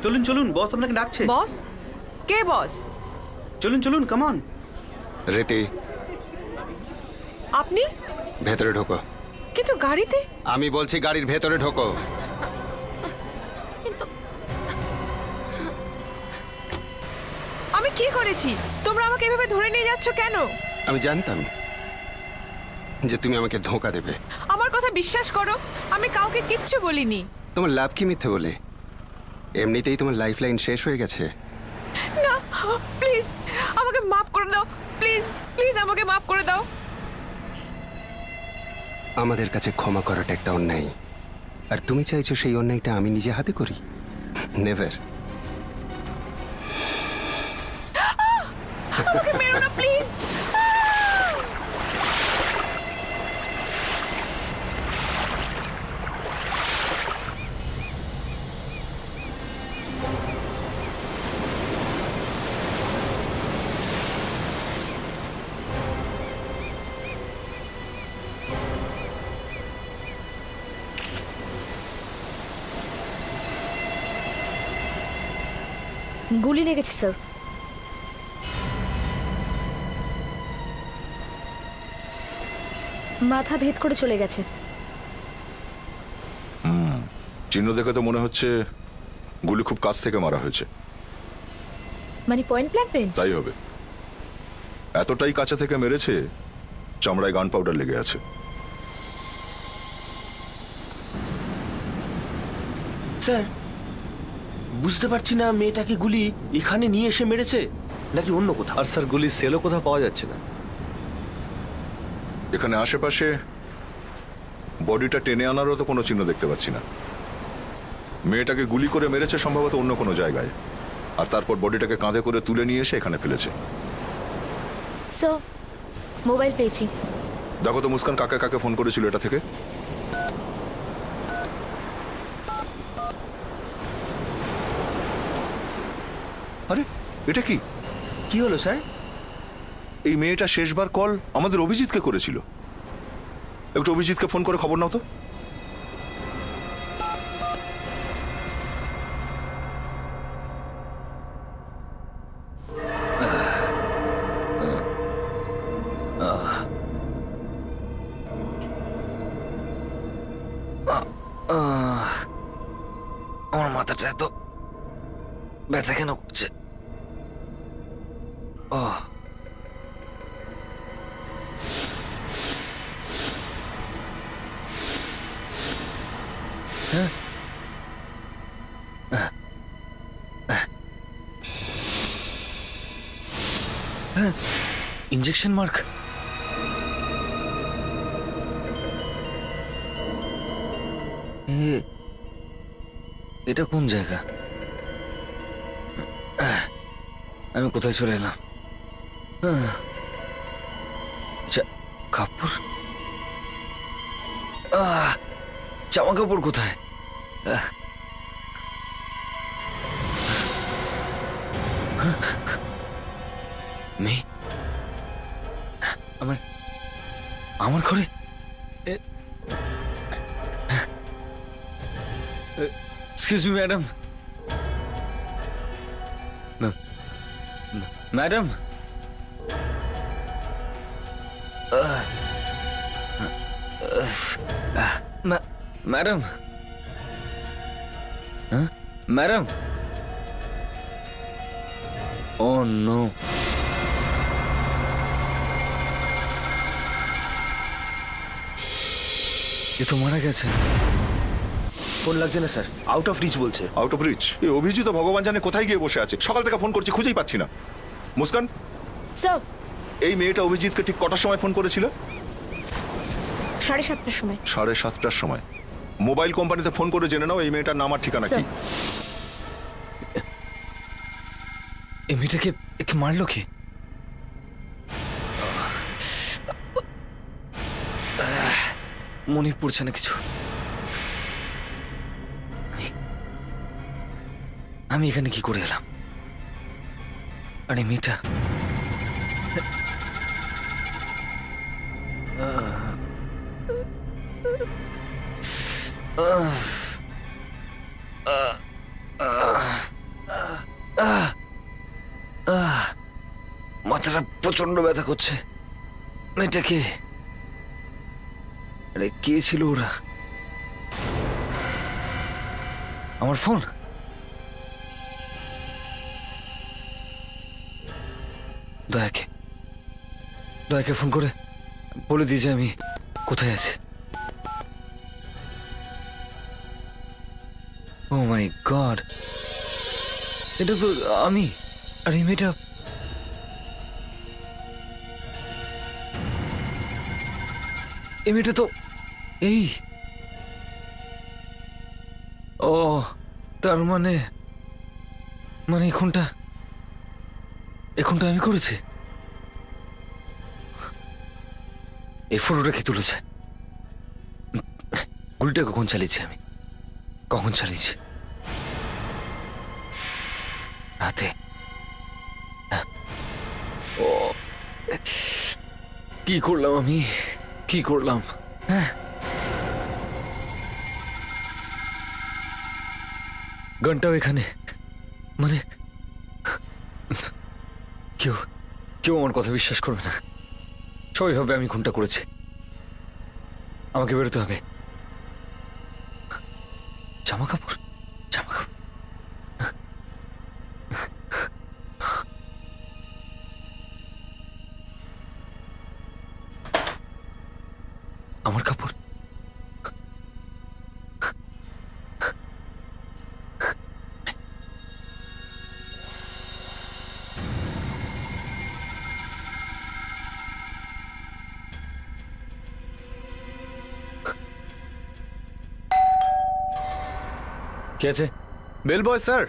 চলুন চলুন, বস আপনাকে ডাকছে। বস? কে বস? চলুন চলুন, কাম অন। রীতি, আপনি? ভেতরে ঢোকো। কিন্তু গাড়িতে। আমি বলছি গাড়ির ভেতরে ঢোকো। আমি কি করেছি? তোমরা আমাকে এভাবে ধরে নিয়ে যাচ্ছ কেন? আমি জানতাম যে তুমি আমাকে ধোঁকা দেবে। আমার কথা বিশ্বাস করো, আমি কাউকে কিচ্ছু বলিনি। তোমার লাভ কি মিথ্যে বলে? এমনিতেই তোমার লাইফ লাইন শেষ হয়ে গেছে। না, প্লিজ আমাকে মাফ করে দাও। প্লিজ প্লিজ আমাকে মাফ করে দাও। আমাদের কাছে ক্ষমা করাটা একটা অন্যায়, আর তুমি চাইছো সেই অন্যায়টা আমি নিজে হাতে করি? নেভার। আমাকে মেরো না প্লিজ। গুলি লেগেছে স্যার। মাথা ভেদ করে চলে গেছে। চিহ্ন দেখে তো মনে হচ্ছে গুলি খুব কাছ থেকে মারা হয়েছে। মানে পয়েন্ট ব্ল্যাঙ্ক রেঞ্জ? তাই হবে, এতটাই কাছে থেকে মেরেছে চামড়ায় গান পাউডার লেগে আছে। স্যার, বুঝতে পারছি না মেয়েটাকে গুলি এখানে নিয়ে এসে মেরেছে নাকি অন্য কোথাও। আর স্যার গুলির সেলও কোথাও পাওয়া যাচ্ছে না। এখানে আশেপাশে বডিটা টেনে আনারও তো কোনো চিহ্ন দেখতে পাচ্ছি না। মেয়েটাকে গুলি করে মেরেছে সম্ভবত অন্য কোনো জায়গায়, আর তারপর বডিটাকে কাঁধে করে তুলে নিয়ে এসে এখানে ফেলেছে। সো মোবাইল পেয়েছি। দেখো তো মুস্কান কাকে কাকে ফোন করেছিল এটা থেকে। আরে এটা কি কি হলো স্যার? এই মেয়েটা শেষবার কল আমাদের অভিজিৎকে করেছিল। একটু অভিজিৎকে ফোন করে খবর নাও তো। আমার মাথাটা এত ব্যথা কেন করছে? ও ইঞ্জেকশন মার্ক। এটা কোন জায়গা? আমি কোথায় চলে এলাম? কাপড়, জামা কাপড় কোথায়? মেয়ে আমার আমার ঘরে? Excuse me madam. Madam, madam, madam. Oh no, এ তো মারা গেছে। ফোন লাগছে না স্যার, আউট অফ রিচ বলছে। Out of reach? এই অভিজিৎ ভগবান জানে কোথায় গিয়ে বসে আছে। সকাল থেকে ফোন করছি, খুঁজেই পাচ্ছি না। মুস্কান, স্যার এই মেয়েটা অভিজিৎকে ঠিক কটার সময় ফোন করেছিল? 7:30টার সময়। 7:30টার সময়। মোবাইল কোম্পানিতে ফোন করে জেনে নাও এই মেয়েটার নাম আর ঠিকানা কি। এই মেয়েটাকে একে মারলো কে? মনে পড়ছে না কিছু। আমি এখানে কি করে এলাম? আরে মেয়েটা মাথাটা প্রচন্ড ব্যথা করছে। মেয়েটা কে? আরে কে ছিল ওরা? আমার ফোন। দয়াকে ফোন করে বলে দিই যে আমি কোথায় আছি। ও মাই গড, এটা তো আমি। আর এই মেয়েটা তো এই। ও তার মানে এখনটা আমি করেছি। এই ফটোটা কি তুলেছে? গুলিটা কখন চালিয়েছি আমি? রাতে। ও কি করলাম আমি? হ্যাঁ, গানটাও এখানে। মানে কেউ আমার কথা বিশ্বাস করবে না। সবাই ভাবে আমি খুনটা করেছি। আমাকে বেরোতে হবে। জামা কাপড়। আমার কাপড়। কি আছে? Bell boy sir.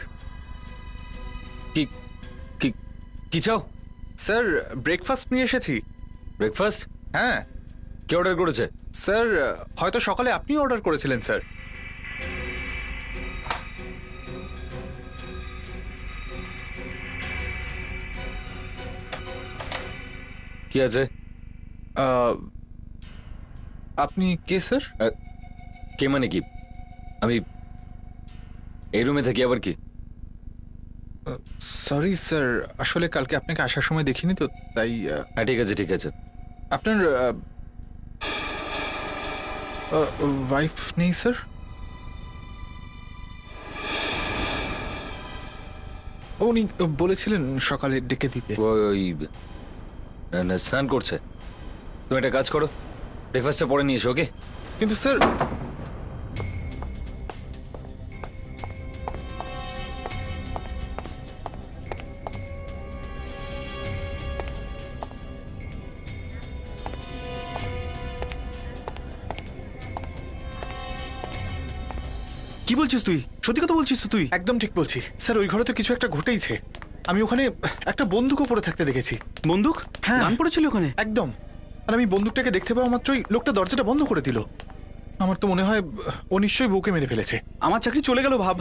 কি কি কি চাও? স্যার ব্রেকফাস্ট নিয়ে এসেছি। ব্রেকফাস্ট? হ্যাঁ কে অর্ডার করেছে? স্যার, হয়তো সকালে আপনি অর্ডার করেছিলেন স্যার। কি আছে? আপনি কে স্যার? কে মানে কি? আমি এই রুমে থাকি, আবার কি? সরি স্যার, আসলে কালকে আপনাকে আসার সময় দেখিনি তো, তাই হ্যাঁ ঠিক আছে। আপনার ওয়াইফ নেই স্যার? উনি বলেছিলেন সকালে ডেকে দিতে। ওই স্নান করছে। তুমি একটা কাজ করো, ব্রেকফাস্টটা পরে নিয়ে এসো, ওকে? কিন্তু স্যার, কি বলছিস তুই? সত্যি কথা বলছিস তো তুই? একদম ঠিক বলছি স্যার। ওই ঘরে তো কিছু একটা ঘটেইছে। আমি ওখানে একটা বন্দুকও পড়ে থাকতে দেখেছি। বন্দুক? হ্যাঁ। গান পড়েছিল ওখানে? একদম। আর আমি বন্দুকটাকে দেখতে পাওয়া মাত্রই লোকটা দরজাটা বন্ধ করে দিল। আমার তো মনে হয় ও নিশ্চয়ই বউকে মেরে ফেলেছে। আমার চাকরি চলে গেল ভাব।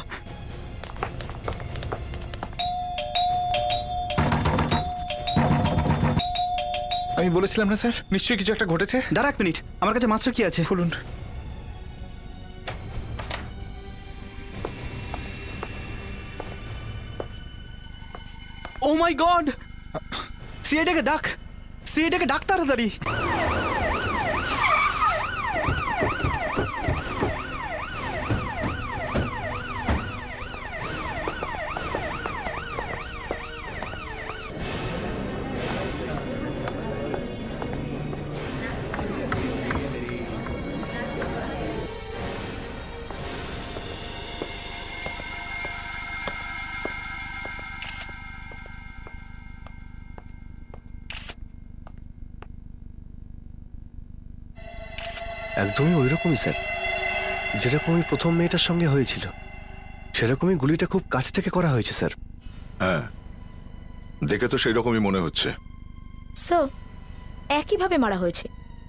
আমি বলেছিলাম না স্যার, নিশ্চয়ই কিছু একটা ঘটেছে। দাঁড়া 1 মিনিট, আমার কাছে মাস্টার কি আছে। খুলুন। ও মাই গড! সিআইডিকে ডাক তাড়াতাড়ি। একদমই ওইরকমই স্যার, যেরকমই প্রথম মেয়েটার সঙ্গে হয়েছিল সেরকমই গুলিটা খুব কাছ থেকে করা হয়েছে স্যার। হ্যাঁ, দেখে তো সেই রকমই মনে হচ্ছে। সো একইভাবে মারা হয়েছে,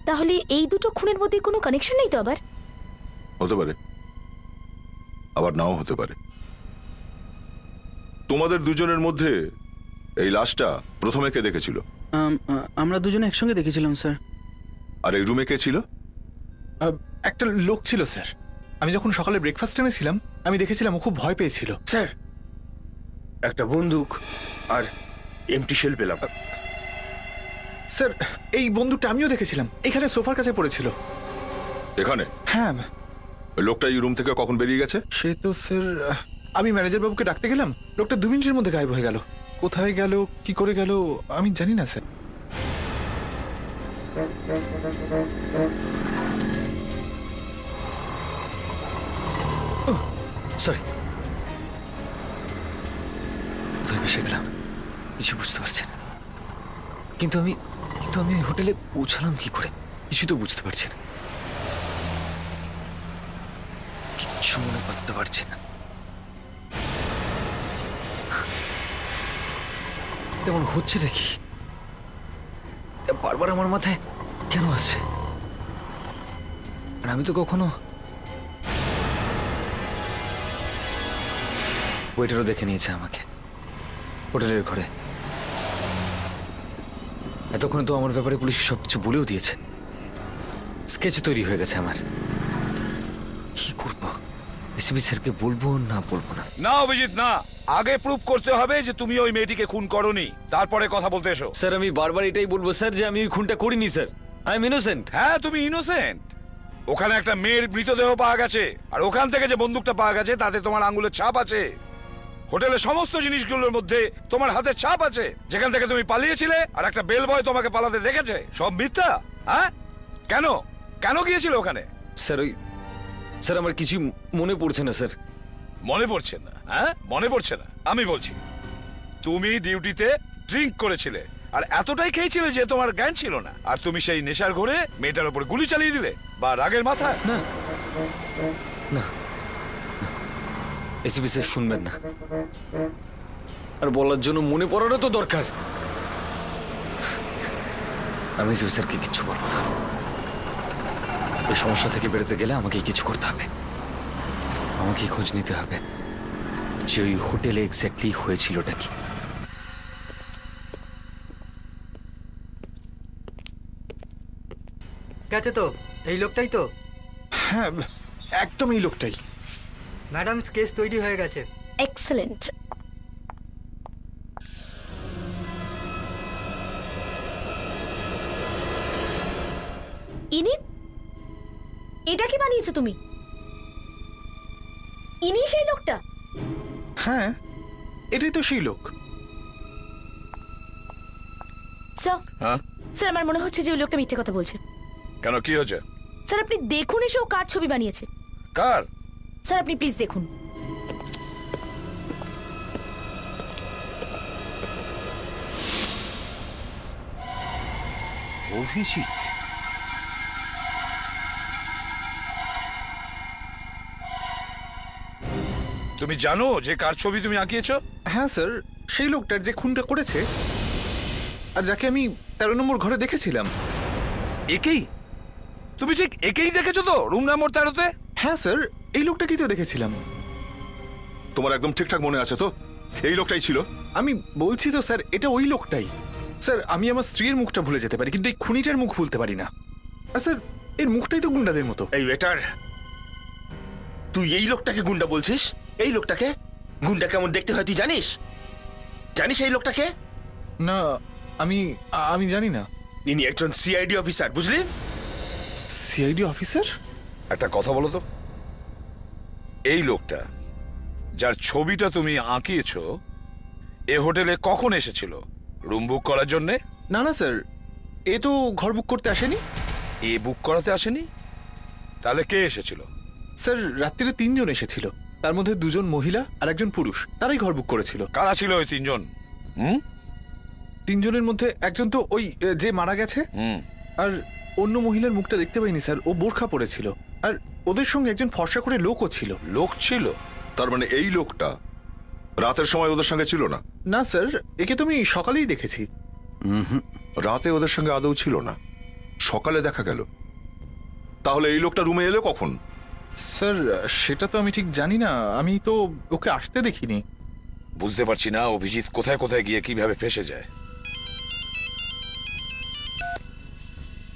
তাহলে এই দুটো খুনের মধ্যে কোনো কানেকশন নেই তো? আবার হতে পারে, আবার নাও হতে পারে। তোমাদের দুজনের মধ্যে এই লাশটা প্রথমে কে দেখেছিল? আমরা দুজনে একসঙ্গে দেখেছিলাম স্যার। আর এই রুমে কে ছিল? একটা লোক ছিল স্যার। আমি যখন সকালে ব্রেকফাস্ট এনেছিলাম আমি দেখেছিলাম ও খুব ভয় পেয়েছিল। স্যার একটা বন্দুক আর এমটি শেল পেলাম। স্যার এই বন্দুকটা আমিও দেখেছিলাম, এখানে সোফার কাছে পড়েছিল। এখানে হ্যাঁ ওই লোকটা এই রুম থেকে কখন বেরিয়ে গেছে? সে তো স্যার, আমি ম্যানেজার বাবুকে ডাকতে গেলাম, লোকটা 2 মিনিটের মধ্যে গায়েব হয়ে গেল। কোথায় গেল, কি করে গেল আমি জানি না স্যার। সরি, কোথায় ভেসে গেলাম কিছু বুঝতে পারছি না। কিন্তু আমি ওই হোটেলে পৌঁছালাম কি করে কিছু তো বুঝতে পারছি না, কিচ্ছু মনে করতে পারছি না। তেমন হচ্ছে দেখি বারবার আমার মাথায় কেন আসছে, আর আমি তো কখনো ওয়েটারও দেখে নিয়েছে আমাকে হোটেলের ঘরে। এতক্ষণে তো আমার ব্যাপারে পুলিশ সবকিছু বলেও দিয়েছে, স্কেচ তৈরি হয়ে গেছে আমার। কি করবো, এসপি স্যারকে বলবো না বলবো না? না অভিজিৎ না, আগে প্রুভ করতে হবে যে তুমি ওই মেয়েটিকে খুন করোনি, তারপরে কথা বলতে এসো। স্যার আমি বারবার এটাই বলবো স্যার যে আমি ওই খুনটা করিনি স্যার, আই এম ইনোসেন্ট। হ্যাঁ তুমি ইনোসেন্ট। ওখানে একটা মেয়ের মৃতদেহ পাওয়া গেছে, আর ওখান থেকে যে বন্দুকটা পাওয়া গেছে তাতে তোমার আঙ্গুলের ছাপ আছে। হোটেলের সমস্ত জিনিসগুলোর মধ্যে তোমার হাতের ছাপ আছে, যেখান থেকে তুমি পালিয়েছিলে, আর একটা বেল বয় তোমাকে পালাতে দেখেছে। সব মিথ্যা? হ্যাঁ কেন কেন গিয়েছিল ওখানে? স্যার আমার কিছু মনে পড়ছে না স্যার। মনে পড়ছে না? হ্যাঁ মনে পড়ছে না? আমি বলছি, তুমি ডিউটিতে ড্রিঙ্ক করেছিলে, আর এতটাই খেয়েছিলে যে তোমার জ্ঞান ছিল না, আর তুমি সেই নেশার ঘোরে মেয়েটার উপর গুলি চালিয়ে দিলে, বা রাগের মাথায়? না না, এসপি স্যার শুনবেন না, আর বলার জন্য মনে পড়ারও তো দরকার। আমি এসপি স্যারকে কিচ্ছু বলবো না। এই সমস্যা থেকে বেরোতে গেলে আমাকে কিছু করতে হবে, আমাকে খোঁজ নিতে হবে যে ওই হোটেলে এক্স্যাক্টলি হয়েছিলটা কি। গেছে তো, এই লোকটাই তো। হ্যাঁ একদম এই লোকটাই। ম্যাডাম কেস তৈরি হয়ে গেছে। এক্সেলেন্ট। ইনি, এটা কি বানিয়েছো তুমি? ইনি সেই লোকটা? হ্যাঁ এটাই তো সেই লোক। স্যার, হ্যাঁ স্যার আমার মনে হচ্ছে যে ওই লোকটা মিথ্যে কথা বলছে। কেন, কি হয়েছে? স্যার আপনি দেখুন এসে ও কার ছবি বানিয়েছে। কার? স্যার আপনি প্লিজ দেখুন। অভিজিৎ, তুমি জানো যে কার ছবি তুমি আঁকিয়েছো? হ্যাঁ স্যার, সেই লোকটার যে খুনটা করেছে, আর যাকে আমি 13 নম্বর ঘরে দেখেছিলাম। একেই? তুমি ঠিক একেই দেখেছো তো রুম নাম্বার 13-তে? হ্যাঁ স্যার, এই লোকটাকেই তো দেখেছিলাম। তোমার একদম ঠিকঠাক মনে আছে তো এই লোকটাই ছিল? আমি বলছি তো স্যার, এটা ওই লোকটাই। স্যার আমি আমার স্ত্রীর মুখটা ভুলে যেতে পারি, কিন্তু এই খুনিটার মুখ ভুলতে পারি না। আর স্যার এর মুখটাই তো গুন্ডাদের মতো। এই ওয়েটার, তুই এই লোকটাকে গুন্ডা বলছিস? এই লোকটাকে গুন্ডা কেমন দেখতে হয় তুই জানিস? জানিস এই লোকটাকে? না আমি জানি না। ইনি একজন সিআইডি অফিসার, বুঝলি? CID officer? একটা কথা বলো তো, এই লোকটা যার ছবিটা তুমি আঁকিয়েছো এ হোটেলে কখন এসেছিল? রুম বুক করার জন্যে? না না স্যার, এ তো ঘর বুক করতে আসেনি। এ বুক করাতে আসেনি? তাহলে কে এসেছিল? স্যার রাত্রিরে 3 জন এসেছিল, তার মধ্যে 2 জন মহিলা আর একজন পুরুষ, তারাই ঘর বুক করেছিল। কারা ছিল ওই 3 জন? 3 জনের মধ্যে একজন তো ওই যে মারা গেছে, আর অন্য মহিলার মুখটা দেখতে পাইনি স্যার, ও বোরখা পরেছিল, আর ওদের সঙ্গে একজন ফর্সা করে লোকও ছিল। লোক ছিল? তার মানে এই লোকটা রাতের সময় ওদের সঙ্গে ছিল না? না স্যার, একে তো আমি সকালেই দেখেছি। রাতে ওদের সঙ্গে আদৌ ছিল না, সকালে দেখা গেল। তাহলে এই লোকটা রুমে এলো কখন? স্যার সেটা তো আমি ঠিক জানি না, আমি তো ওকে আসতে দেখিনি। বুঝতে পারছি না অভিজিৎ কোথায় কোথায় গিয়ে কিভাবে ফেসে যায়।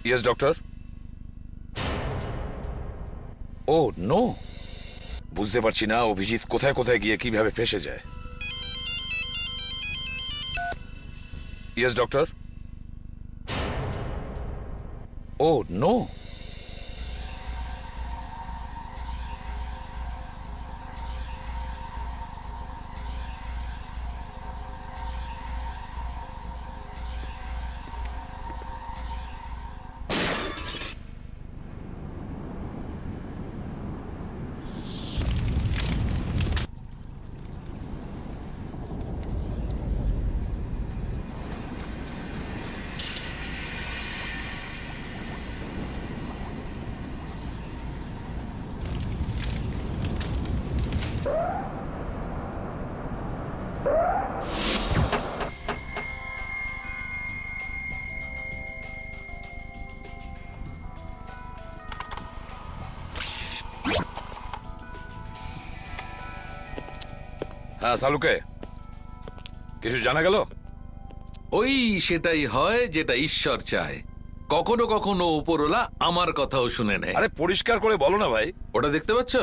Yes doctor. ও নো, বুঝতে পারছি না অভিজিৎ কোথায় কোথায় গিয়ে কিভাবে ফেসে যায়। Yes doctor. ও নো, হ্যাঁ সালুকে, কিছু জানা গেল? ওই সেটাই হয় যেটা ঈশ্বর চায়। কখনো কখনো উপরওয়ালা আমার কথাও শুনে নেয়। আরে পরিষ্কার করে বলো না ভাই। ওটা দেখতে পাচ্ছ?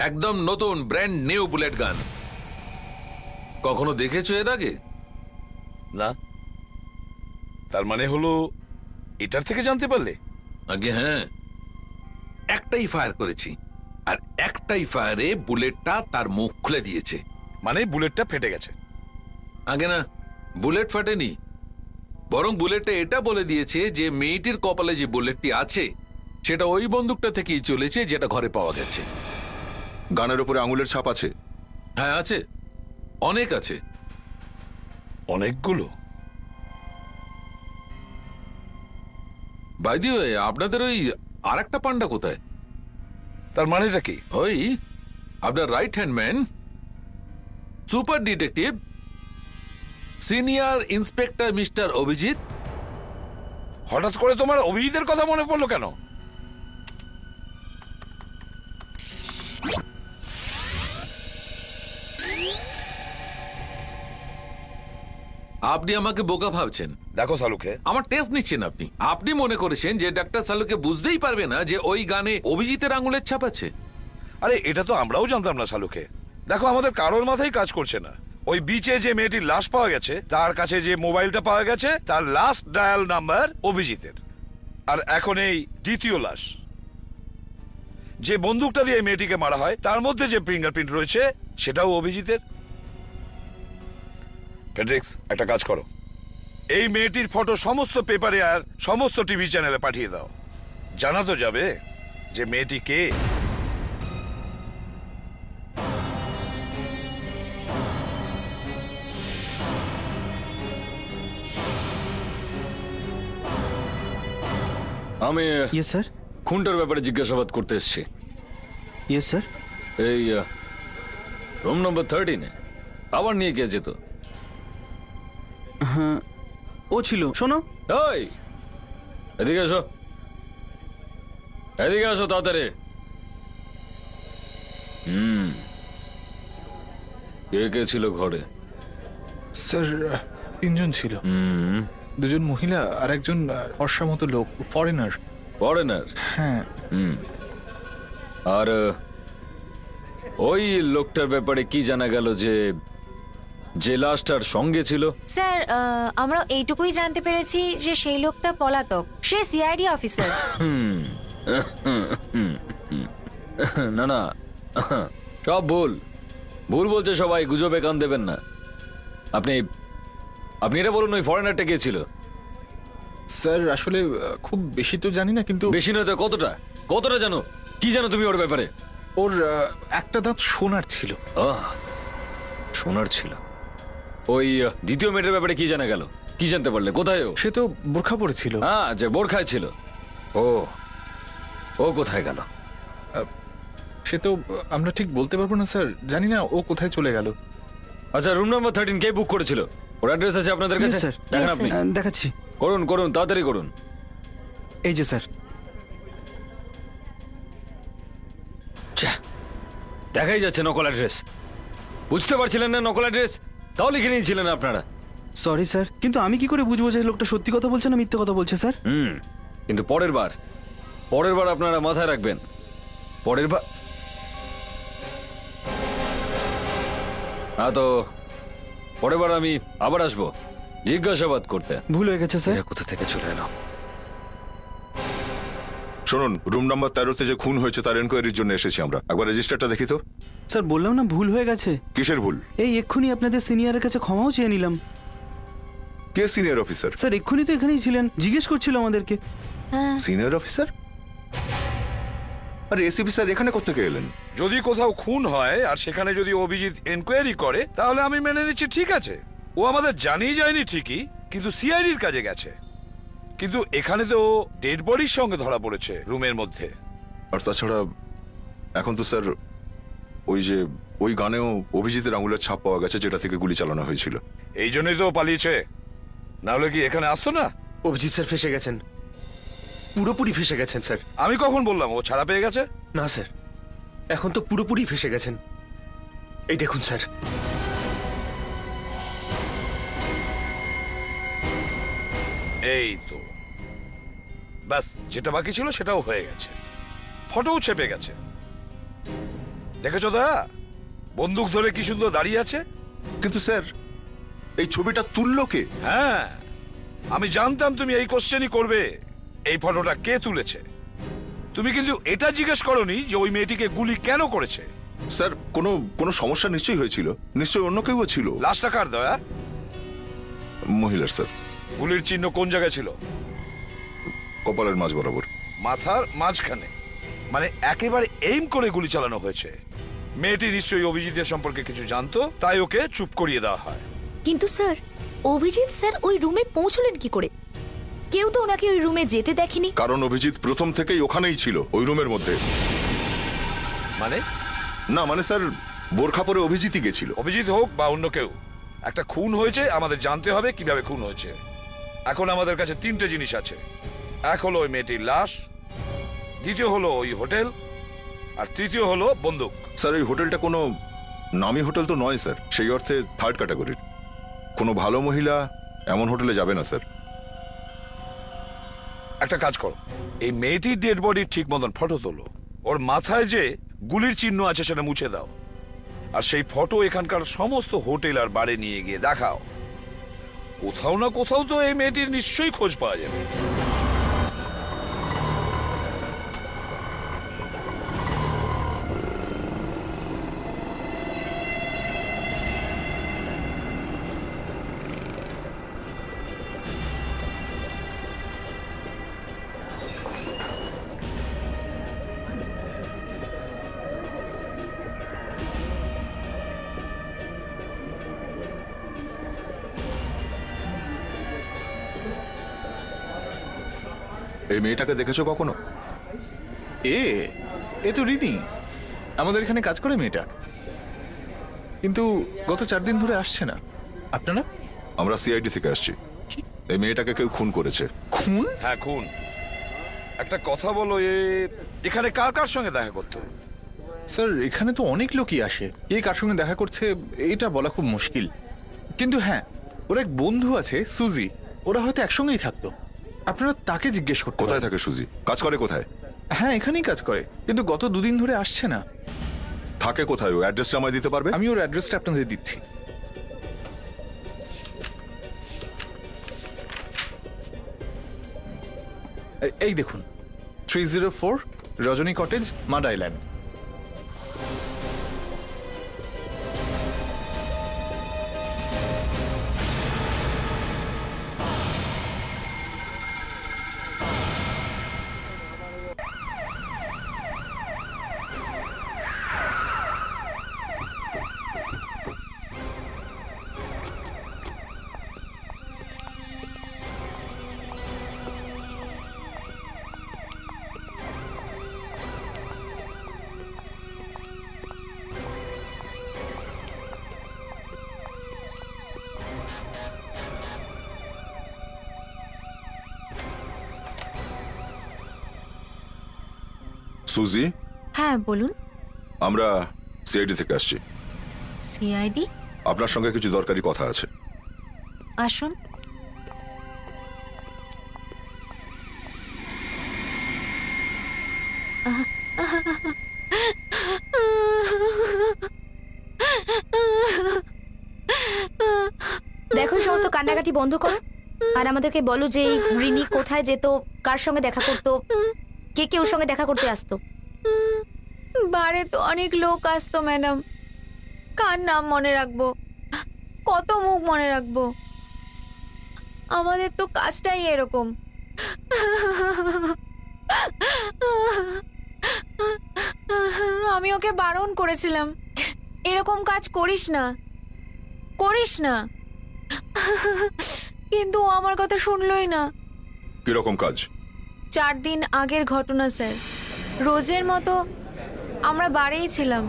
একদম নতুন ব্র্যান্ড নিউ বুলেট গান। কখনো দেখেছো এর আগে? না, তার মানে হলো এটার থেকে জানতে পারলে? আগে হ্যাঁ, একটাই ফায়ার করেছি, আর একটাই ফায়ারে বুলেটটা তার মুখ খুলে দিয়েছে। মানে বুলেটটা ফেটে গেছে? আগে না, বুলেট ফাটেনি, বরং বুলেটটা এটা বলে দিয়েছে যে মেয়েটির কপালে যে বুলেটটি আছে সেটা ওই বন্দুকটা থেকেই চলেছে যেটা ঘরে পাওয়া গেছে। গানের উপরে আঙুলের ছাপ আছে? হ্যাঁ আছে, অনেক আছে। অনেকগুলো? বাই দি ওয়ে, আপনাদের ওই আরেকটা পান্ডা কোথায়? তার মানেটা কি? ওই আপনার right hand man, super detective, senior inspector mister Abhijit. হঠাৎ করে তোমার অভিজিতের কথা মনে পড়লো কেন? আপনি আমাকে বোকা ভাবছেন। দেখো সালুকে, আমার টেস্ট নিচ্ছেন আপনি। আপনি মনে করেছেন যে ডাক্তার সালুকে বুঝতেই পারবে না যে ওই গানে অভিজিতের আঙুলের ছাপ আছে? আরে এটা তো আমরাও জানতাম না সালুকে। দেখো আমাদের কারোর মাথায় কাজ করছে না। ওই বিচে যে মেয়েটির লাশ পাওয়া গেছে তার কাছে যে মোবাইলটা পাওয়া গেছে তার লাস্ট ডায়াল নাম্বার অভিজিতের। আর এখন এই দ্বিতীয় লাশ, যে বন্দুকটা দিয়ে মেয়েটিকে মারা হয় তার মধ্যে যে ফিঙ্গারপ্রিন্ট রয়েছে সেটাও অভিজিতের। ফেডরিক্স, একটা কাজ করো, এই মেয়েটির ফটো সমস্ত পেপারে আর সমস্ত টিভি চ্যানেলে পাঠিয়ে দাও। জানা তো যাবে যে মেয়েটি কে। আমি ইয়েস স্যার। খুনটার ব্যাপারে জিজ্ঞাসাবাদ করতে এসেছি। Yes sir. এই রুম নম্বর 13 আবার নিয়ে কে যেত? হ্যাঁ, ও ছিল। শোনো, এই এদিকে এসো, এদিকে আসো তাড়াতাড়ি। কে কে ছিল ঘরে? স্যার তিনজন ছিল, দুজন মহিলা আর একজন ফর্সা মতো লোক, ফরেনার। ফরেনার? হ্যাঁ। আর ওই লোকটার ব্যাপারে কি জানা গেল যে যে লাশটার সঙ্গে ছিল? স্যার আমরা এইটুকুই জানতে পেরেছি যে সেই লোকটা পলাতক, সে সিআইডি অফিসার। না না, সব ভুল ভুল বলছে সবাই, গুজবে কান দেবেন না। আপনি আপনি এটা বলুন, ওই ফরেনারটা কে ছিল? স্যার আসলে খুব বেশি তো জানি না, কিন্তু বেশি নয় তো কতটা কতটা জানো? কি জানো তুমি ওর ব্যাপারে? ওর একটা দাঁত সোনার ছিল। সোনার ছিল? ওই দ্বিতীয় মেয়েটার ব্যাপারে কি জানা গেল? কি জানতে পারলে? কোথায় ও? সে তো বোরখা পরেছিল। হ্যাঁ, যে বোরখায় ছিল। ও ও কোথায় গেল? সে তো আমরা ঠিক বলতে পারবো না স্যার, জানি না ও কোথায় চলে গেল। আচ্ছা, রুম নাম্বার 13 কে বুক করেছিল? ওর অ্যাড্রেস আছে আপনাদের কাছে? স্যার। দেখেন আপনি। দেখাচ্ছি। করুন করুন, তাড়াতাড়ি করুন। এই যে স্যার। দেখাই যাচ্ছে নকল অ্যাড্রেস। বুঝতে পারছিলেন না নকল অ্যাড্রেস? তাও লিখে নিয়েছিলেন আপনারা। সরি স্যার, কিন্তু আমি কি করে বুঝবো যে লোকটা সত্যি কথা বলছে না মিথ্যে কথা বলছে স্যার? কিন্তু পরের বার আপনারা মাথায় রাখবেন, পরের বার। হ্যাঁ, তো পরের বার আমি আবার আসবো, জিজ্ঞাসাবাদ করতে। ভুল হয়ে গেছে স্যার। এরা কোথা থেকে চলে এলো? শুনুন, রুম নাম্বার 13-তে যে খুন হয়েছে তার এনকোয়ারির জন্য এসেছি আমরা। একবার রেজিস্টারটা দেখি তো। স্যার বললাম না ভুল হয়ে গেছে। কিসের ভুল? এই এক্ষুনি আপনাদের সিনিয়রের কাছে ক্ষমাও চেয়ে নিলাম। কে সিনিয়র অফিসার? স্যার এক্ষুনি তো এখানেই ছিলেন, জিজ্ঞেস করছিল আমাদেরকে। Senior officer? আরে এসিপি স্যার এখানে কোত্থেকে এলেন? যদি কোথাও খুন হয় আর সেখানে যদি অভিজিৎ এনকোয়ারি করে তাহলে আমি মেনে নিচ্ছি, ঠিক আছে। ও আমাদের জানিয়ে যায়নি ঠিকই, কিন্তু সিআইডির কাজে গেছে। কিন্তু এখানে তো ডেড বডির সঙ্গে ধরা পড়েছে রুমের মধ্যে। আর তাছাড়া এখন তো স্যার ওই গানেও অভিজিতের আঙুলের ছাপ পাওয়া গেছে, যেটা থেকে গুলি চালানো হয়েছিল। এই জন্যই তো পালিয়েছে, না হলে কি এখানে আসতো না? অভিজিৎ স্যার ফেসে গেছেন, পুরোপুরি ফেসে গেছেন স্যার। আমি কখন বললাম ও ছাড়া পেয়ে গেছে? না স্যার, এখন তো পুরোপুরি ফেসে গেছেন। এই দেখুন স্যার, এই তো ব্যাস, যেটা বাকি ছিল সেটাও হয়ে গেছে, ফটোও ছেপে গেছে। দেখেছো দা, বন্দুক ধরে কি সুন্দর দাঁড়িয়ে আছে। কিন্তু স্যার এই ছবিটা তুললো কে? হ্যাঁ, আমি জানতাম তুমি এই কোশ্চেনই করবে। এই ফটোটা কে তুলেছে? তুমি কিন্তু এটা জিজ্ঞেস করোনি যে ওই মেয়েটিকে গুলি কেন করেছে। স্যার কোনো সমস্যা নিশ্চয়ই হয়েছিল, নিশ্চয়ই অন্য কেউ ছিল। লাশটা কার দয়া? মহিলার স্যার। গুলির চিহ্ন কোন জায়গায় ছিল? কপালের মাঝ বরাবর। মাথার মাঝখানে, মানে একেবারে এইম করে গুলি চালানো হয়েছে। মেয়েটি নিশ্চয়ই অভিজিতের সম্পর্কে কিছু জানতো, তাই ওকে চুপ করিয়ে দেওয়া হয়। কিন্তু স্যার, অভিজিৎ স্যার ওই রুমে পৌঁছলেন কি করে? কেউ তো ওনাকে ওই রুমে যেতে দেখেনি। কারণ অভিজিৎ প্রথম থেকেই ওখানেই ছিল, ওই রুমের মধ্যে। মানে? না মানে স্যার, বোরখা পরে অভিজিৎই গেছিল। অভিজিৎ হোক বা অন্য কেউ, একটা খুন হয়েছে, আমাদের জানতে হবে কিভাবে খুন হয়েছে। এখন আমাদের কাছে তিনটে জিনিস আছে। এক হলো ওই মেয়েটির লাশ, দ্বিতীয় হলো ওই হোটেল, আর তৃতীয় হলো বন্দুক। স্যার এই হোটেলটা কোনো নামি হোটেল তো নয় স্যার, সেই অর্থে থার্ড ক্যাটাগরির। কোনো ভালো মহিলা এমন হোটেলে যাবে না স্যার। একটা কাজ করো, এই মেয়েটির ডেড বডির ঠিক মতন ফটো তোলো। ওর মাথায় যে গুলির চিহ্ন আছে সেটা মুছে দাও, আর সেই ফটো এখানকার সমস্ত হোটেল আর বারে নিয়ে গিয়ে দেখাও। কোথাও না কোথাও তো এই মেয়েটির নিশ্চয়ই খোঁজ পাওয়া যাবে। এই মেয়েটাকে দেখেছো কখনো? এ তো রিনি, আমাদের এখানে কাজ করে মেয়েটা, কিন্তু গত 4 দিন ধরে আসছে না। আপনারা? আমরা সিআইডি থেকে আসছি। এই মেয়েটাকে কেউ খুন করেছে। খুন? হ্যাঁ খুন। একটা কথা বলো, এখানে কার কার সঙ্গে দেখা করতো? স্যার এখানে তো অনেক লোকই আসে, কে কার সঙ্গে দেখা করছে এটা বলা খুব মুশকিল। কিন্তু হ্যাঁ, ওর এক বন্ধু আছে সুজি, ওরা হয়তো একসঙ্গেই থাকতো। আপনারা তাকে জিজ্ঞেস করতে। কোথায় থাকে সুজি? কাজ করে কোথায়? হ্যাঁ এখানেই কাজ করে, কিন্তু গত 2 দিন ধরে আসছে না। থাকে কোথায়? ও অ্যাড্রেসটা আমায় দিতে পারবে? আমি ওর অ্যাড্রেসটা আপনাদের দিচ্ছি। এই দেখুন, 304 রজনী কটেজ, মাড আইল্যান্ড। সুজি? হ্যাঁ বলুন। আমরা সিআইডি থেকে আসছি। সিআইডি? আপনার সঙ্গে কিছু দরকারি কথা আছে। আসুন। দেখো দেখো এই সমস্ত কান্নাকাটি বন্ধ করো আর আমাদেরকে বলো যে এই রিনি কোথায় যেত, কার সঙ্গে দেখা করতো, কে কে ওর সঙ্গে দেখা করতে আসতো। বারে তো অনেক লোক আসতো ম্যাডাম, কার নাম মনে রাখবো, কত মুখ মনে রাখবো, আমাদের তো কাজটাই এরকম। আমি ওকে বারণ করেছিলাম, এরকম কাজ করিস না করিস না, কিন্তু ও আমার কথা শুনলই না। কিরকম কাজ? 4 দিন আগের ঘটনা স্যার, রোজের মতো আমরা বাড়িই ছিলাম।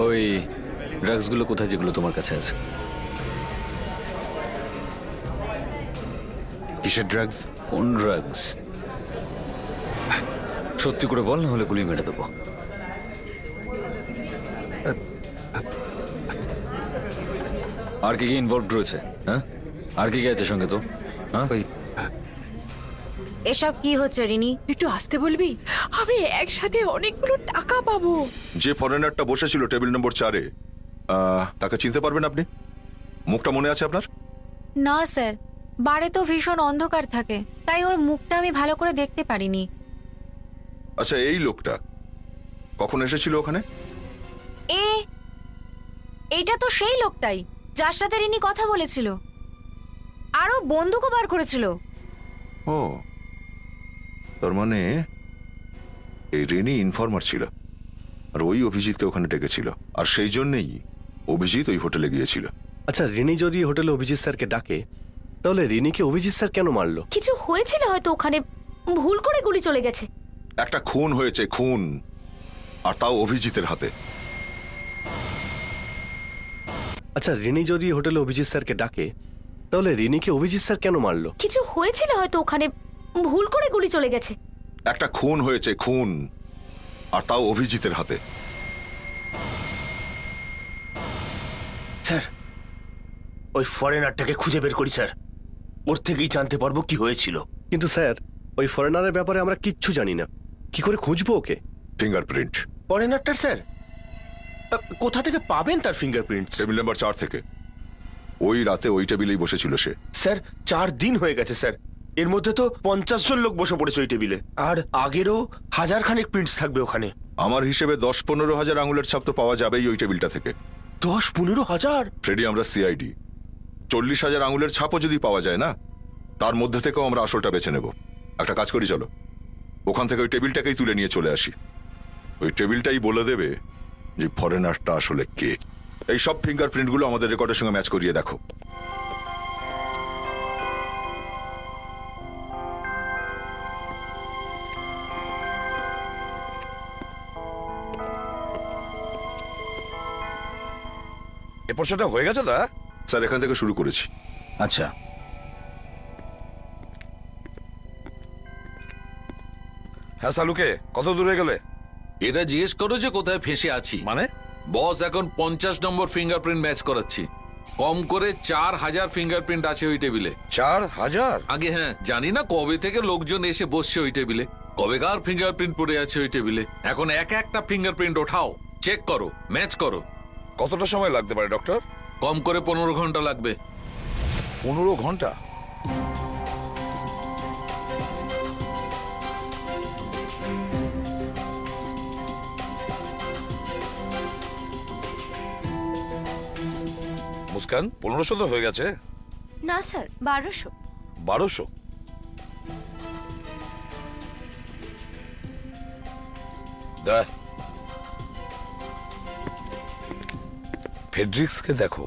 ওই ড্রাগসগুলো কোথায় যেগুলো তোমার কাছে আছে? কিসের ড্রাগস? কোন ড্রাগস? সত্যি করে বল, না হলে গুলি মেরে দেবো। আর কি কি ইনভলভ রয়েছে? হ্যাঁ, আর কি কি আছে সঙ্গে? তো হ্যাঁ, এসব কি হচ্ছে রিনি? একটু আসতে বলবি, আমি একসাথে অনেকগুলো টাকা পাবো। যে ফরেনারটা বসেছিল টেবিল নম্বর 4-এ, তাকে চিনতে পারবেন আপনি? মুখটা মনে আছে আপনার? না স্যার, বারে তো ভীষণ অন্ধকার থাকে, তাই ওর মুখটা আমি ভালো করে দেখতে পারিনি। আচ্ছা, এই লোকটা কখন এসেছিল ওখানে? এইটা তো সেই লোকটাই যার সাথে রিনি কথা বলেছিল, আরো বন্দুকও বার করেছিল। ও, তার মানে এই রেনি ইনফরমার ছিল, আর ওই অভিজিৎকে ওখানে ডেকেছিল, আর সেই জন্যই অভিজিৎ ওই হোটেলে গিয়েছিল। আচ্ছা, রিনি যদি হোটেলে অভিজিৎ স্যারকে ডাকে, তাহলে রিনিকে অভিজিৎ স্যার কেন মারলো? কিছু হয়েছিল হয়তো ওখানে, ভুল করে গুলি চলে গেছে। একটা খুন হয়েছে, খুন, আর তাও অভিজিতের হাতে। আচ্ছা, রিনি যদি হোটেলে অভিজিৎ স্যারকে ডাকে, তাহলে রিনিকে অভিজিৎ স্যার কেন মারলো? কিছু হয়েছিল হয়তো ওখানে, ভুল করে গুলি চলে গেছে। একটা খুন হয়েছে, খুন, আর তাও অভিজিতের হাতে। স্যার, ওই ফরেনারটাকে খুঁজে বের করি স্যার, ওর থেকেই জানতে পারবো কি হয়েছিল। কিন্তু স্যার, ওই ফরেনারের ব্যাপারে আমরা কিচ্ছু জানি না, কি করে খুঁজবো ওকে? ফিঙ্গারপ্রিন্ট। ফরেনারটার স্যার কোথা থেকে পাবেন তার ফিঙ্গারপ্রিন্ট? টেবিল নাম্বার 4 থেকে। ওই রাতে ওই টেবিলেই বসেছিল সে। স্যার, 4 দিন হয়ে গেছে স্যার, এর মধ্যে তো 50 জন লোক বসে পড়েছে ওই টেবিলে, আর আগেরও 1000 খানেক প্রিন্টস থাকবে ওখানে। আমার হিসেবে 10-15 হাজার আঙুলের ছাপ তো পাওয়া যাবেই ওই টেবিলটা থেকে। 10-15 হাজার? ফ্রেডি, আমরা সিআইডি, 40,000 আঙুলের ছাপও যদি পাওয়া যায় না, তার মধ্যে থেকেও আমরা আসলটা বেছে নেব। একটা কাজ করি, চলো ওখান থেকে ওই টেবিলটাকেই তুলে নিয়ে চলে আসি। ওই টেবিলটাই বলে দেবে যে ফরেনারটা আসলে কে। এই সব ফিঙ্গারপ্রিন্টগুলো আমাদের রেকর্ডের সঙ্গে ম্যাচ করিয়ে দেখো। এরপর সেটা হয়ে গেছে দা? স্যার, এখান থেকে শুরু করেছি। আচ্ছা, হ্যাঁ সালুকে, কত দূরে গেলে? এটা জিজ্ঞেস করো যে কোথায় ফেঁসে আছি। মানে বস এখন 50 নম্বর ফিঙ্গারপ্রিন্ট ম্যাচ করাচ্ছি। কম করে 4000 ফিঙ্গারপ্রিন্ট আছে ওই টেবিলে। 4000? আগে হ্যাঁ, জানি না কবে থেকে লোকজন এসে বসছে ওই টেবিলে, কবেকার ফিঙ্গারপ্রিন্ট পড়ে আছে ওই টেবিলে। এখন একটা ফিঙ্গারপ্রিন্ট ওঠাও, চেক করো, ম্যাচ করো। কতটা সময় লাগতে পারে ডক্টর? কম করে 15 ঘন্টা লাগবে। 15 ঘন্টা? মুস্কান 1500 তো হয়ে গেছে। না স্যার 1200। 1200? দা ফেডরিক্সকে দেখো।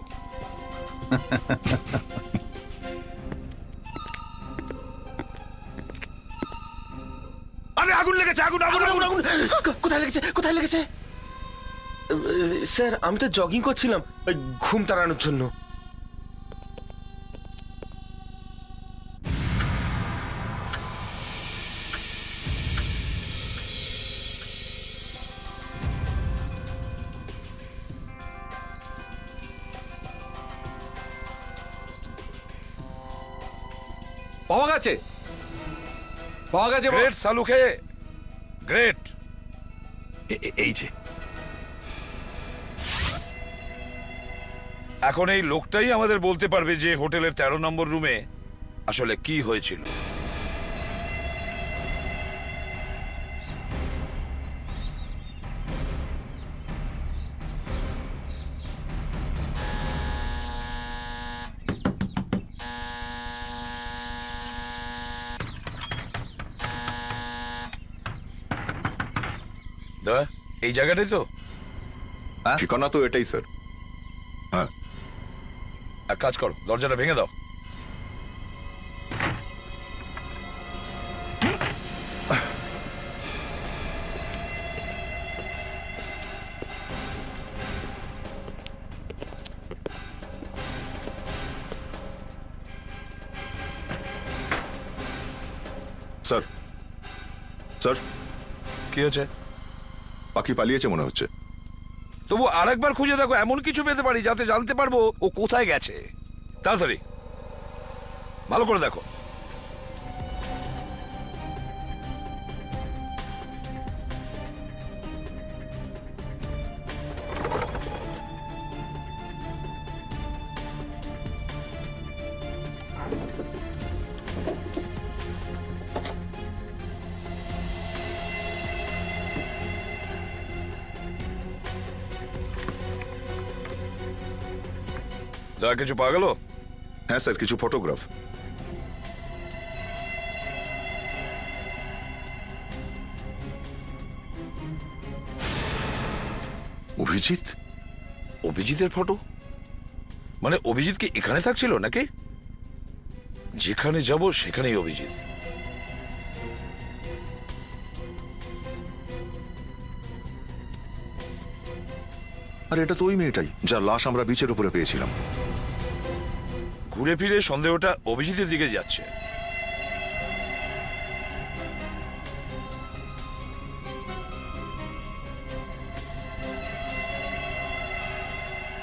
আরে আগুন লেগেছে, আগুন আগুন আগুন আগুন! কোথায় লেগেছে, কোথায় লেগেছে? স্যার আমি তো জগিং করছিলাম ওই ঘুম তাড়ানোর জন্য। পাওয়া গেছে, পাওয়া গেছে গ্রেট সালুখে, গ্রেট। এই যে এখন এই লোকটাই আমাদের বলতে পারবে যে হোটেলের 13 নম্বর রুমে আসলে কি হয়েছিল। দা এই জায়গাটাই তো? ঠিকানা তো এটাই স্যার। হ্যাঁ, এক কাজ করো, দরজাটা ভেঙে দাও। স্যার স্যার কি হয়েছে? পাখি পালিয়েছে মনে হচ্ছে। তবু আরেকবার খুঁজে দেখো, এমন কিছু পেতে পারি যাতে জানতে পারবো ও কোথায় গেছে। তাড়াতাড়ি ভালো করে দেখো। দা কিছু পাওয়া গেল? হ্যাঁ স্যার, কিছু ফটোগ্রাফ। অভিজিৎ? অভিজিতের ফটো? মানে অভিজিৎ কি এখানে থাকছিল নাকি? যেখানে যাব সেখানেই অভিজিৎ। আর এটা তো ওই মেয়েটাই যার লাশ আমরা বিচের উপরে পেয়েছিলাম। ঘুরে ফিরে সন্দেহটা অভিজিতের দিকে যাচ্ছে।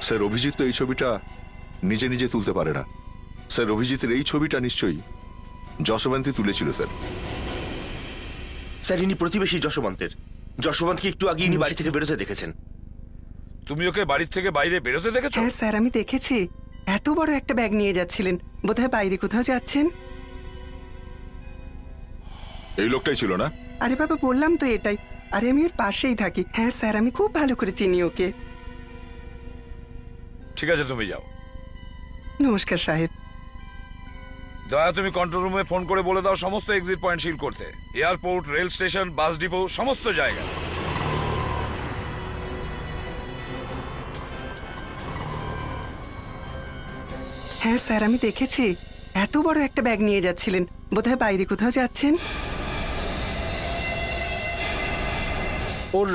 স্যার অভিজিৎ তো এই ছবিটা নিজে নিজে তুলতে পারে না। স্যার অভিজিতের এই ছবিটা নিশ্চয়ই যশবন্তী তুলেছিল স্যার। স্যার ইনি প্রতিবেশী যশবন্তের। যশবন্তকে একটু আগে ইনি বাড়ি থেকে বেরোতে দেখেছেন। তুমি ওকে বাড়ির থেকে বাইরে বেরোতে দেখেছো? হ্যাঁ স্যার আমি দেখেছি, এত বড় একটা ব্যাগ নিয়ে যাচ্ছিলেন, বোধহয় বাইরে কোথাও যাচ্ছেন। এই লোকটাই ছিল না? আরে বাবা বললাম তো এটাই, আরে আমি ওর পাশেই থাকি। হ্যাঁ স্যার আমি খুব ভালো করে চিনি ওকে। ঠিক আছে তুমি যাও। নমস্কার সাহেব। দয়া তুমি কন্ট্রোল রুমে ফোন করে বলে দাও সমস্ত এক্সিট পয়েন্ট সিল করতে। Airport, rail station, bus depot, সমস্ত জায়গা। হ্যাঁ স্যার আমি দেখেছি, এত বড় একটা ব্যাগ নিয়ে যাচ্ছিলেন, বোধহয় বাইরে কোথাও যাচ্ছেন। ওর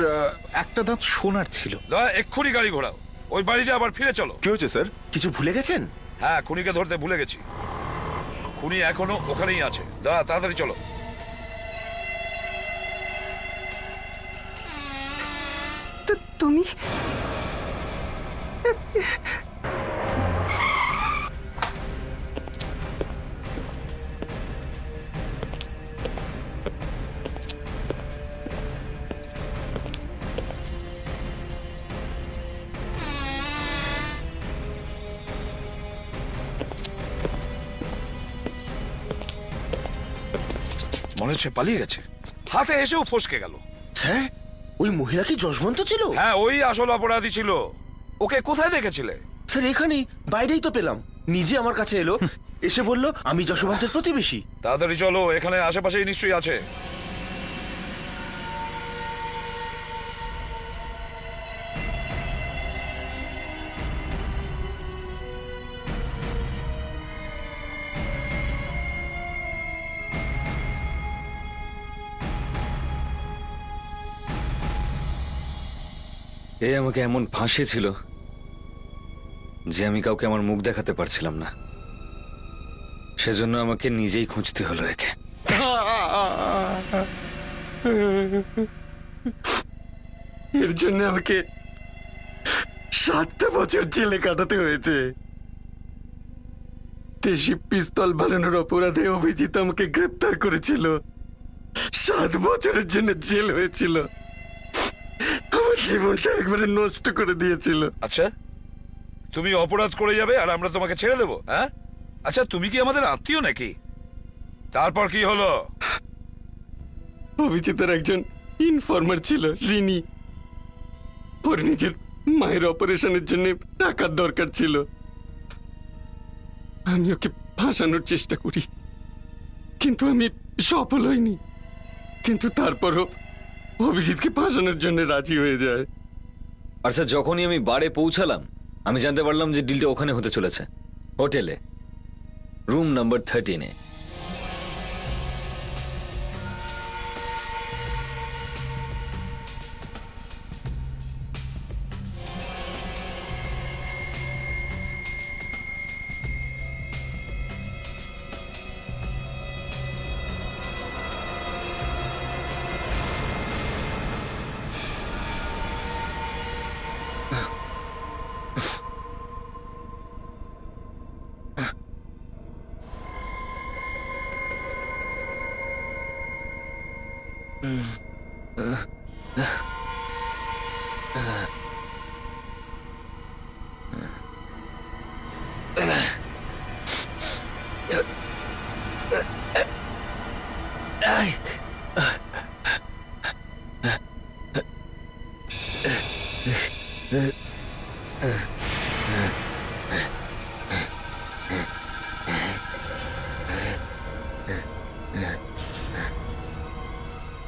একটা দাঁত সোনার ছিল। দয়া এক্ষুনি গাড়ি ঘোরাও, ওই বাড়িতে আবার ফিরে চলো। কি হয়েছে স্যার? কিছু ভুলে গেছেন? হ্যাঁ, খুনিকে ধরতে ভুলে গেছি। খুনি এখনো ওখানেই আছে। দয়া তাড়াতাড়ি চলো। তুমি মনে হচ্ছে পালিয়ে গেছে, হাতে এসেও ফসকে গেল। স্যার ওই মহিলা কি যশবন্ত ছিল? হ্যাঁ, ওই আসল অপরাধী ছিল। ওকে কোথায় দেখেছিলে? স্যার এখানেই, বাইরেই তো পেলাম। নিজে আমার কাছে এলো, এসে বলল আমি যশবন্তের প্রতিবেশী। তাড়াতাড়ি চলো, এখানে আশেপাশেই নিশ্চয়ই আছে। এ আমাকে এমন ফাঁসিয়েছিল যে আমি কাউকে আমার মুখ দেখাতে পারছিলাম না। সেজন্য আমাকে নিজেই খুঁজতে হলো একে। এর জন্য আমাকে 7টা বছর জেলে কাটাতে হয়েছে। দেশি পিস্তল বানানোর অপরাধে অভিজিৎ আমাকে গ্রেপ্তার করেছিল। 7 বছরের জন্য জেল হয়েছিল। আমার জীবনটা একবারে নষ্ট করে দিয়েছিল। আচ্ছা, তুমি অপরাধ করে যাবে আর আমরা তোমাকে ছেড়ে দেবো? হ্যাঁ, আচ্ছা তুমি কি আমাদের আত্মীয় নাকি? তারপর কি হলো? অভিজিতের একজন ইনফর্মার ছিল, রিনি। ওর নিজের মায়ের অপারেশনের জন্য টাকার দরকার ছিল। আমি ওকে ফাঁসানোর চেষ্টা করি, কিন্তু আমি সফল হইনি। কিন্তু তারপরও অভিজিৎকে ফাঁসানোর জন্য রাজি হয়ে যায়। আর স্যার, যখনই আমি বারে পৌঁছালাম আমি জানতে পারলাম যে ডিলটা ওখানে হতে চলেছে, হোটেলে, রুম নাম্বার 13-এ।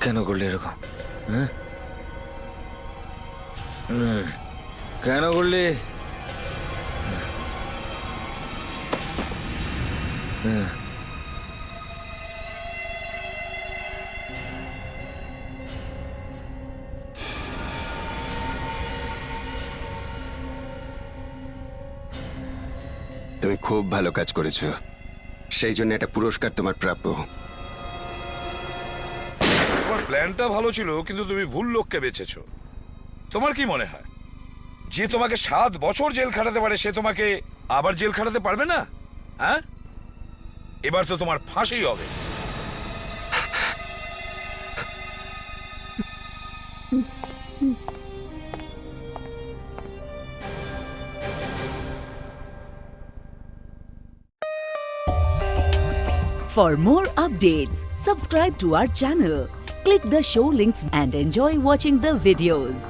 কেন করলে এরকম? হ্যাঁ, কেন করলে? তুমি খুব ভালো কাজ করেছো, সেই জন্য একটা পুরস্কার তোমার প্রাপ্য। তোমার প্ল্যানটা ভালো ছিল, কিন্তু তুমি ভুল লোককে বেছেছো। তোমার কি মনে হয় যে তোমাকে 7 বছর জেল খাটাতে পারে সে তোমাকে আবার জেল খাটাতে পারবে না? হ্যাঁ, এবার তো তোমার ফাঁসি হবে। For more updates, subscribe to our channel, click the show links and enjoy watching the videos.